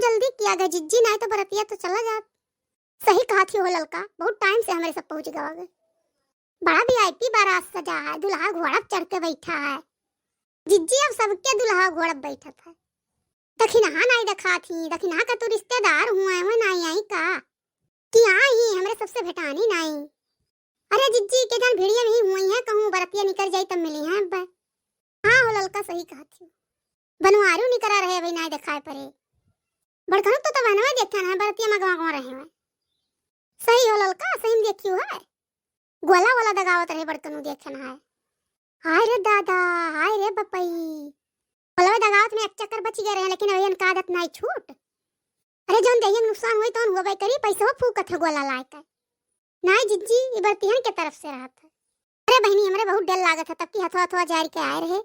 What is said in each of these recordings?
जल्दी किया गया जिज्जी, नहीं तो बरतिया तो चला जात। सही कहा थी हो ललका, बहुत टाइम से हमारे सब पहुंच गए। बड़ा वीआईपी बारात सजा है, दुल्हा घोड़ा चढ़ के बैठा है। जिज्जी अब सबके दुल्हा घोड़ा बैठा था। दखिनहा नहीं देखा थी, दखिनहा का तो रिश्तेदार हुआ है नहीं आई का कि आई हमरे सबसे भेटानी नहीं। अरे जिज्जी के जान भिड़िया नहीं हुई है, कहूं बरतिया निकल जाई तब मिली है अब। हाँ हो ललका सही कहा थी, बनवारू निकरा रहे भाई नहीं दिखाए परे। बड़कन तो बनवा देखा ना बरतिया मगवा रहे हैं। सही हो ललका, सही में देखियो है। गोला वाला दगावत रहे बड़कन देखना है। हाय रे दादा, हाय रे बपई, गोला दगावत में एक चक्कर बच गए रहे, लेकिन अभी इनका आदत नहीं छूट। अरे जोन देहिए नुकसान हुई तो हुआ भाई करी, पैसा फूकत है गोला लायक नहीं जिज्जी, ये बरतियन के तरफ से रहा था। अरे बहनी हमरे बहुत डर लागत है, तब की हथवा हथवा जार के आए रहे,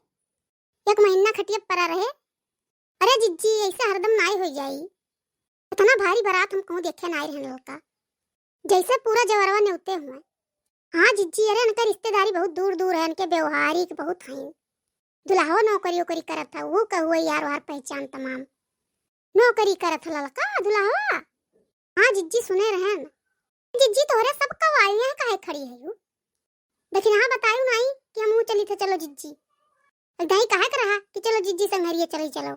एक महीना खटिया पड़ा रहे। अरे जिज्जी ऐसे हरदम नाई हो जाई, इतना भारी बारात हम कहूं देखे नाई रहने लड़का, जैसे पूरा जवरवा ने उते हुए। हाँ जिज्जी, अरे इनका रिश्तेदारी बहुत दूर दूर है, इनके व्यवहारिक बहुत हैं। दुल्हा नौकरी वोकरी करत था, वो कहुआ यार वार पहचान तमाम नौकरी करत है लड़का दुल्हा। हाँ जिज्जी सुने रहे न। जिज्जी तोहरे सब कवालियां काहे खड़ी है यू? लेकिन हाँ बतायू नहीं कि हम चली थे, चलो जिज्जी नहीं काहे कर रहा कि चलो जिज्जी संघरिए चली चलो।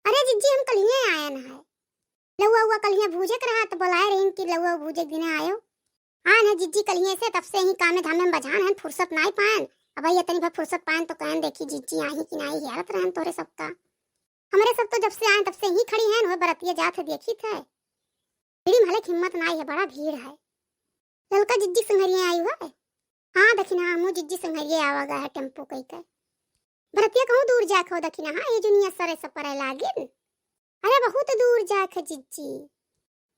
अरे जिज्जी हम कलिए आया न है, लउआ हुआ कलिए भूजे कर रहा तो बुलाए रही कि लउआ भूजे दिन आयो। हाँ ना जिज्जी कलिए से तब से ही काम धाम में बजान है, फुर्सत नहीं पान। अब भाई इतनी बार फुर्सत पान तो कहन देखी जिज्जी आई कि नहीं, यारत रहन तोरे सबका। हमारे सब तो जब से आए तब से ही खड़ी हैं, वह बरतिया जात है देखी थे। बड़ी मालिक हिम्मत नहीं है, बड़ा भीड़ है। ललका जिज्जी संघरिए आई हुआ है। हाँ दखिना हमू जिज्जी संघरिए आवा गया है टेम्पो कई के। बरतिया कहूँ दूर जा खो दखिना, हाँ ये जुनिया सरे सपर लागिन। अरे बहुत दूर जा ख जिज्जी,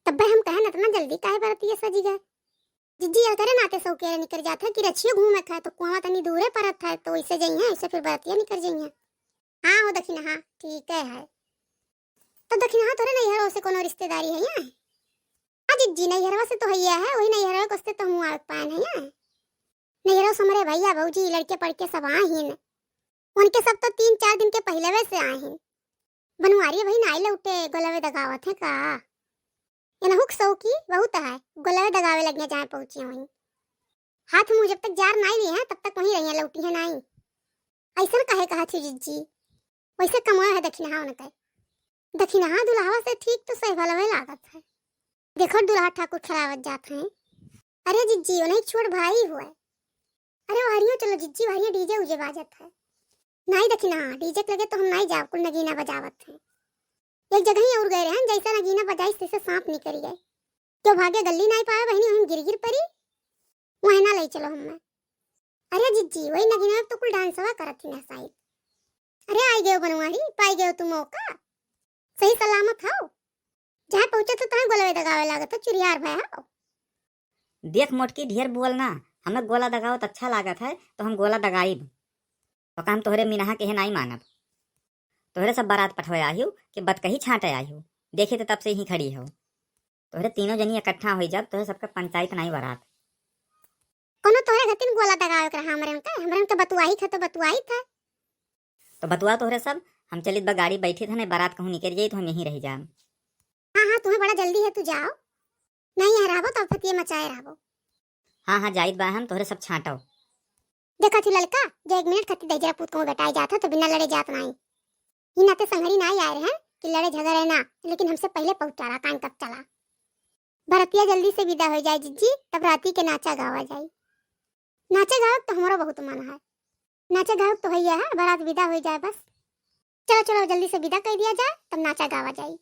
तब हम कहे न इतना जल्दी काहे बरतिया सजी गए। जिज्जी ये करे नाते सौ के निकल जाता है कि रछियो घूमे खाए तो कुआं तनी दूरे परत है, तो इसे जाइए इसे फिर बरतिया निकल जाइए। हाँ हो दखिना, हाँ ठीक है। तो दखिना हाँ तोरे नैहरों से कोनो रिश्तेदारी है यहाँ? हाँ जिज्जी नैहरवा से तो हैया है, वही नैहरवा को तो हम आग पान है यहाँ। नैहरों से हमारे भैया भौजी लड़के पड़के सब आए हैं, उनके सब तो 3-4 दिन के पहले वे से आए हैं। बनवारी भाई नाई लौटे गोलावे दगावत है का, ये नहुक सौ की बहुत है, गोलावे दगावे लगने जहाँ पहुंची वहीं। हाथ मुंह जब तक जार नाई लिए हैं तब तक वहीं रही लौटी है नाई। ऐसा कहे कहा थी जिज्जी, वैसे कमाया है दखिना उनके। दखिना दुल्हावा से ठीक तो सही भला वही लागत है। देखो दुल्हा ठाकुर खरावत जाते हैं। अरे जिज्जी वो नहीं छोड़ भाई हुआ। अरे वारियो चलो जिज्जी, वारियो डीजे उजे बाजत है। नहीं दखिना डीजे लगे तो हम नहीं जाओ, कुल नगीना बजावत है। एक जगह ही और गए रहे हैं, जैसा नगीना बजाई से सांप निकल गए, तो भागे गली नहीं पाया बहनी, हम गिर गिर पड़ी, वहीं ना ले चलो हमें। अरे जिज्जी वही नगीना तो कुल डांसवा करत थी ना साइड। अरे आई गए बनवारी, पाई गए तुम मौका, सही सलामत हो। जहाँ पहुंचे तो तुम्हें गोला दगावे लागत है, चुरियार भया हो। देख मोटकी ढेर बोलना, हमें गोला दगावत अच्छा लागत है तो हम गोला दगाइब, तो काम तोहरे मिनहा के है नहीं मानब। तोहरे सब बारात पठवे आयु कि बत कही छाटे आयु, देखे तो तब से ही खड़ी हो। तोहरे तीनों जनी इकट्ठा हो जब तोहरे सबका पंचायत नहीं बारात। कोनो तोहरे घतिन गोला दगावे कर हमरे तो बतुआई था तो बतुआई था। तो बतुआ तोहरे सब, हम चलित बा गाड़ी बैठी थे ना, बारात कहूँ निकल जाई तो हम यहीं रह जाम। हाँ तुम्हें बड़ा जल्दी है, तू जाओ नहीं यहाँ रहो तो फतिये मचाए रहो। हाँ जाइत बा हम, तोहरे सब छाटो। देखा थी ललका, जो 1 मिनट खती दे पूत को बेटाई जाता तो बिना लड़े जात नहीं। ये नाते संघरी नहीं आए हैं कि लड़े झगड़े ना, लेकिन हमसे पहले पहुंचा रहा कान कब चला। भरतिया जल्दी से विदा हो जाए जिज्जी, तब राती के नाचा गावा जाए। नाचे गावक तो हमारा बहुत मन है, नाचे गावक तो भैया है, बारात विदा हो जाए बस। चलो चलो जल्दी से विदा कर दिया जाए, तब नाचा गावा जाए।